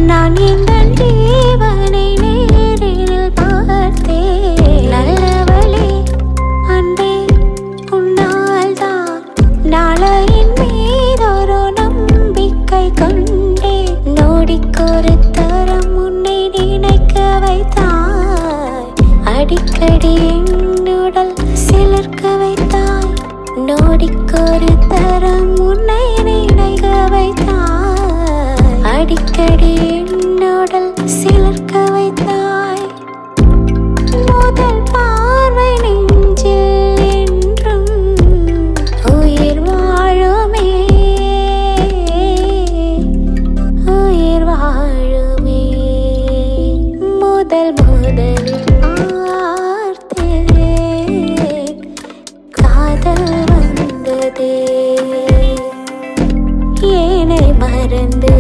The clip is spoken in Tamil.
நான் எங்கள் ஜீவனை நேரில் பார்த்தேன். நல்லவளே அன்பே, உன்னால் தான் நாளையின் மீதொரு நம்பிக்கை கொண்டேன். நொடிக்கொரு தரம் உன்னை நினைக்க வைத்தாய். அடிக்கடி என்னுடல் சிலிர்க்க வைத்தாய். நொடிக்கொரு தரம் உன்னை நினைக்க வைத்தாய். அடிக்கடி என்னுடல் சிலிர்க்க வைத்தாய். முதல் பார்வை நெஞ்சில் என்றும் உயிர் வாழுமே, உயிர் வாழுமே. முதலில் பார்த்தேன், காதல் வந்ததே. ஏனை மறந்து